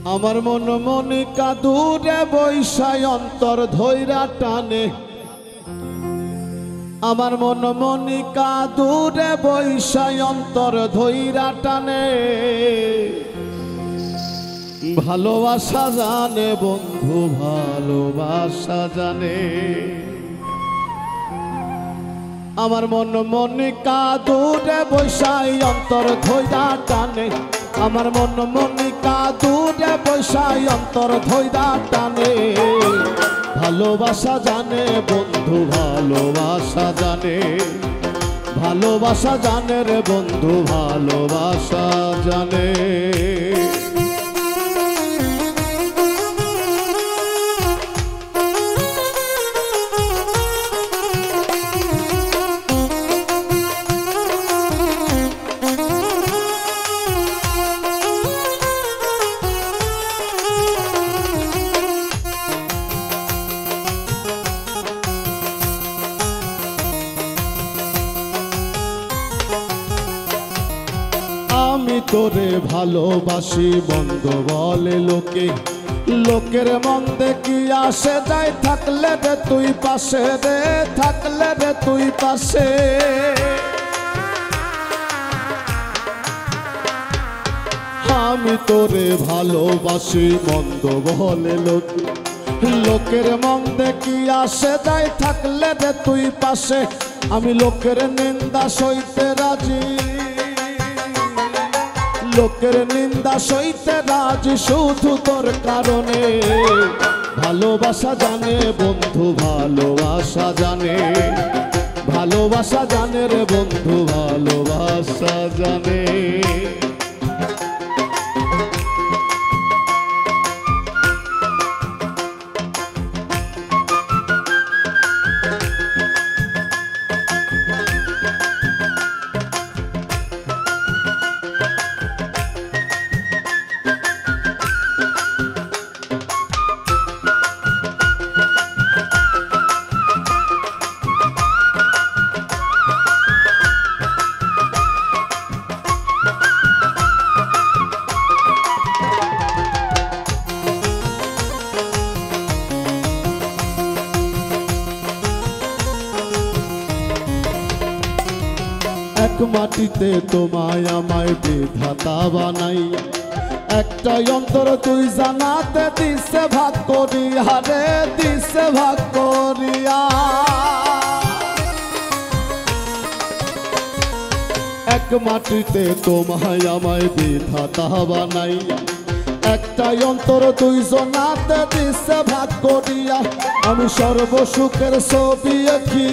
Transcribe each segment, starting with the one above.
আমার মন মনিকা দূরে বৈশায় অন্তর ধৈরা টানে আমার মন মনিকা দূরে বৈশায় অন্তর ধৈরা টানে ভালোবাসা জানে বন্ধু ভালোবাসা জানে আমার মন মনিকা দূরে বৈশায় অন্তর ধৈরা টানে আমার মন মনিকা দূরে বৈশায় অন্তর ধৈরা টানে ভালোবাসা জানে বন্ধু ভালোবাসা জানে ভালোবাসা জানে রে বন্ধু ভালোবাসা জানে আমি তোরে ভালোবাসি বন্ধ বলে লোকে লোকের মন দেখি আসে যায় থাকলে রে তুই পাশে রে থাকলে রে তুই পাশে আমি তোরে ভালোবাসি বন্ধ বলে লোকে লোকের মন দেখি আসে যায় থাকলে রে তুই পাশে আমি লোকের নিন্দা সইতে রাজি লোকের নিন্দা সইতে রাজি শুধু তোর কারণে ভালোবাসা জানে বন্ধু ভালোবাসা জানে ভালোবাসা জানে রে বন্ধু ভালোবাসা জানে এক মাটিতে তোমায় আমায় বিধাতা বানাই একটা অন্তর তুই জানাতে দিছে ভাগ করিয়া রে দিছে ভাগ করিয়া এক মাটিতে তোমায় আমায় বিধাতা বানাই একটা অন্তর তুই জানাতে দিছে ভাগ করিয়া আমি সর্বসুখের ছবি আঁকি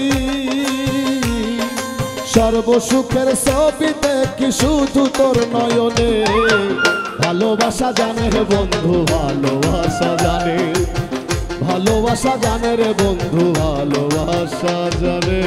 সর্বসুখের ছবি দেখি শুধু তোর নয়নে ভালোবাসা জানে রে বন্ধু ভালোবাসা জানে ভালোবাসা জানে রে বন্ধু ভালোবাসা জানে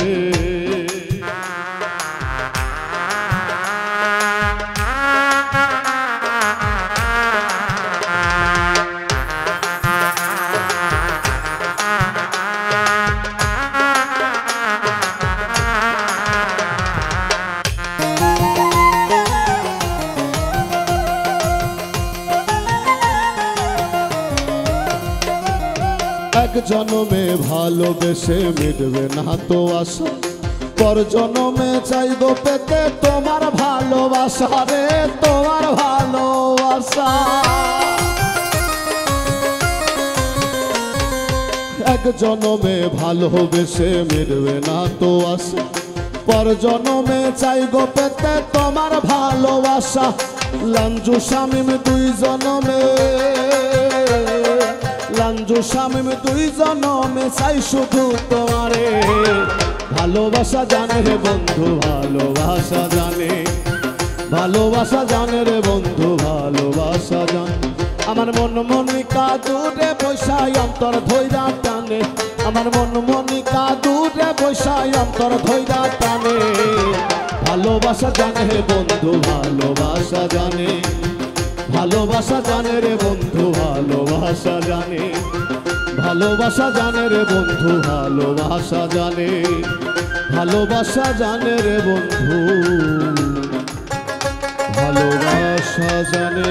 এক জনমে ভালোবেসে মিটবে না তো আশা পর জনমে চাইবো পেতে তোমার ভালোবাসা রে তোমার ভালোবাসা এক জনমে ভালোবেসে মিটবে না তো আশা পর জনমে চাইবো পেতে তোমার ভালোবাসা লাঞ্জু শামিম দুই জনমে লাঞ্জু শামিম দুই জনমে চাই শুধু তোমারে ভালোবাসা জানে রে বন্ধু ভালোবাসা জানে ভালোবাসা জানে রে বন্ধু ভালোবাসা জানে আমার মন মনিকা দূরে বৈশায় অন্তর ধৈরা টানে আমার মন মনিকা দূরে বৈশায় অন্তর ধৈরা টানে ভালোবাসা জানে রে বন্ধু ভালোবাসা জানে ভালোবাসা জানে রে বন্ধু ভালোবাসা জানে ভালোবাসা জানে রে বন্ধু ভালোবাসা জানে ভালোবাসা জানে রে বন্ধু ভালোবাসা জানে।